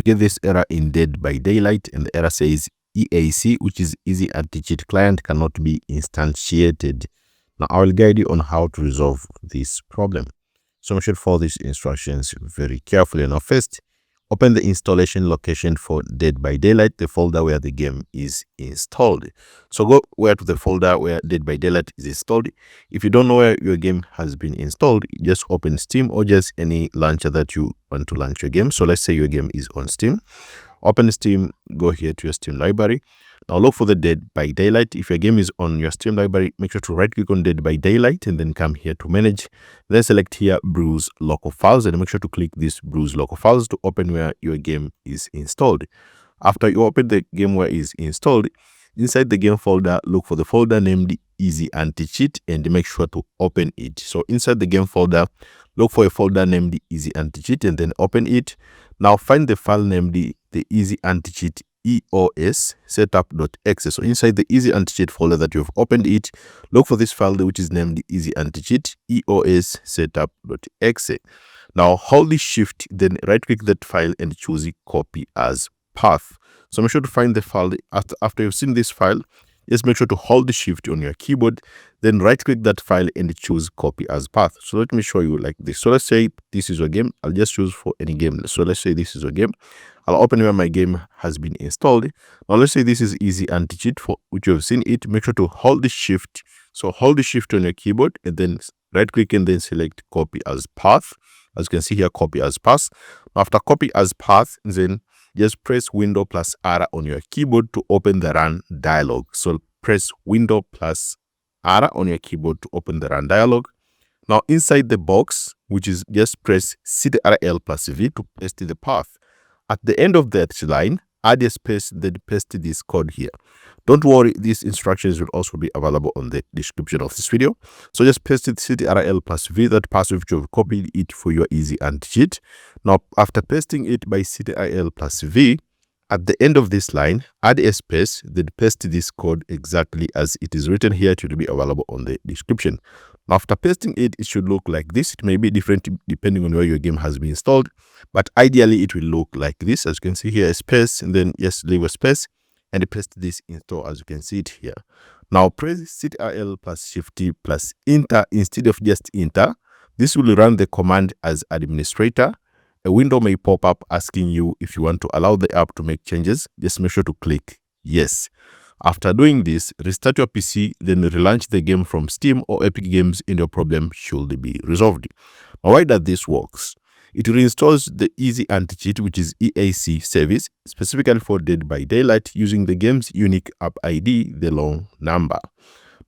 you get this error in DeadByDaylight, and the error says EAC, which is EasyAntiCheat client, cannot be instantiated. Now I will guide you on how to resolve this problem. So make sure to follow these instructions very carefully. Now first, open the installation location for DeadByDaylight, the folder where the game is installed. So go to the folder where DeadByDaylight is installed. If you don't know where your game has been installed, just open Steam or just any launcher that you want to launch your game. So let's say your game is on Steam. Open Steam, go here to your Steam library. Now look for the DeadByDaylight. If your game is on your Steam library, make sure to right click on DeadByDaylight and then come here to manage. Then select here browse local files and make sure to click this browse local files to open where your game is installed. After you open the game where it is installed, inside the game folder, look for the folder named EasyAntiCheat and make sure to open it. So inside the game folder, look for a folder named EasyAntiCheat and then open it. Now find the file named the EasyAntiCheat EOS setup.exe. So inside the EasyAntiCheat folder that you've opened it, look for this file which is named EasyAntiCheat EOS setup.exe. Now hold the shift, then right click that file and choose copy as path. So make sure to find the file. After you've seen this file, just make sure to hold the shift on your keyboard, then right click that file and choose copy as path. So let me show you like this. So let's say this is your game. I'll just choose for any game. So let's say this is your game. I'll open where my game has been installed. Now let's say this is EasyAntiCheat, for which you've seen it. Make sure to hold the shift. So hold the shift on your keyboard and then right click and then select copy as path. As you can see here, copy as path. After copy as path, then just press Window plus R on your keyboard to open the RUN Dialog. So press Window plus R on your keyboard to open the RUN Dialog. Now inside the box, which is just press Ctrl plus V to paste the path. At the end of that line, add a space, then paste this code here. Don't worry, these instructions will also be available on the description of this video. So just paste it Ctrl plus V, that path which you've copied it for your EasyAntiCheat. Now after pasting it by Ctrl plus V, at the end of this line, add a space, then paste this code exactly as it is written here. It will be available on the description. After pasting it, it should look like this. It may be different depending on where your game has been installed, but ideally it will look like this. As you can see here, a space, and then just leave a space and paste this install as you can see it here. Now press Ctrl plus Shift plus Enter instead of just Enter. This will run the command as administrator. A window may pop up asking you if you want to allow the app to make changes. Just make sure to click yes. After doing this, restart your PC, then relaunch the game from Steam or Epic Games and your problem should be resolved. Now, why does this work? It reinstalls the EasyAntiCheat, which is EAC service, specifically for DeadByDaylight using the game's unique app ID, the long number.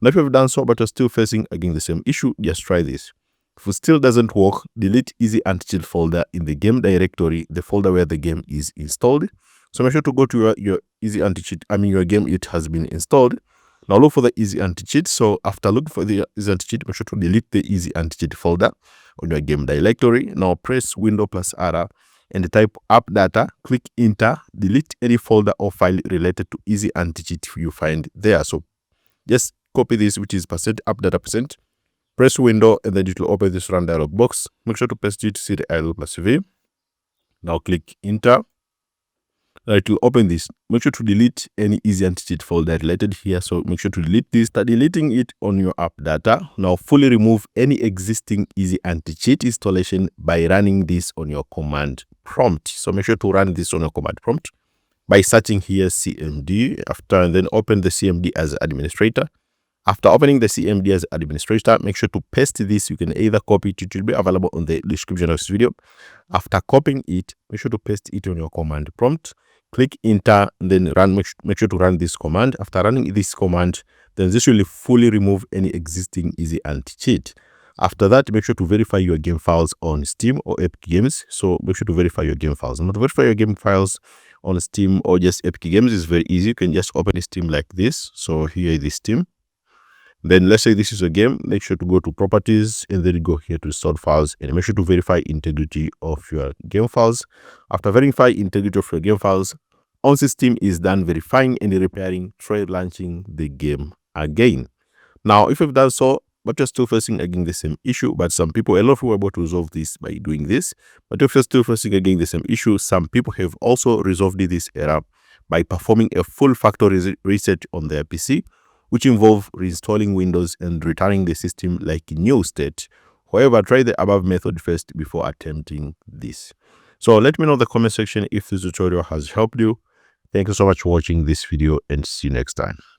Now, if you've done so but you're still facing again the same issue, just try this. If it still doesn't work, delete EasyAntiCheat folder in the game directory, the folder where the game is installed. So make sure to go to your EasyAntiCheat, your game, it has been installed. Now look for the EasyAntiCheat. So after looking for the EasyAntiCheat, make sure to delete the EasyAntiCheat folder on your game directory. Now press Window plus R and type app data, click Enter, delete any folder or file related to EasyAntiCheat you find there. So just copy this, which is %app data %. Press Window and then it will open this RUN Dialog box. Make sure to paste it Ctrl plus V. Now click Enter. It will open this. Make sure to delete any EasyAntiCheat folder related here. So make sure to delete this. Start deleting it on your app data. Now fully remove any existing EasyAntiCheat installation by running this on your command prompt. So make sure to run this on your command prompt by searching here CMD and then open the CMD as administrator. After opening the CMD as administrator, make sure to paste this. You can either copy it. It will be available on the description of this video. After copying it, make sure to paste it on your command prompt. Click Enter and then make sure to run this command. After running this command, then this will fully remove any existing EasyAntiCheat. After that, make sure to verify your game files on Steam or Epic Games. So make sure to verify your game files. Now to verify your game files on Steam or just Epic Games is very easy. You can just open Steam like this. So here is Steam. Then let's say this is a game. Make sure to go to properties and then go here to stored files and make sure to verify integrity of your game files. After verifying integrity of your game files, once Steam is done verifying and repairing, try launching the game again. Now, if you've done so, but you're still facing again the same issue. But some people, a lot of people were able to resolve this by doing this. But if you're still facing again the same issue, some people have also resolved this error by performing a full factory reset on their PC, which involve reinstalling Windows and returning the system like a new state. However, try the above method first before attempting this. So let me know in the comment section if this tutorial has helped you. Thank you so much for watching this video, and see you next time.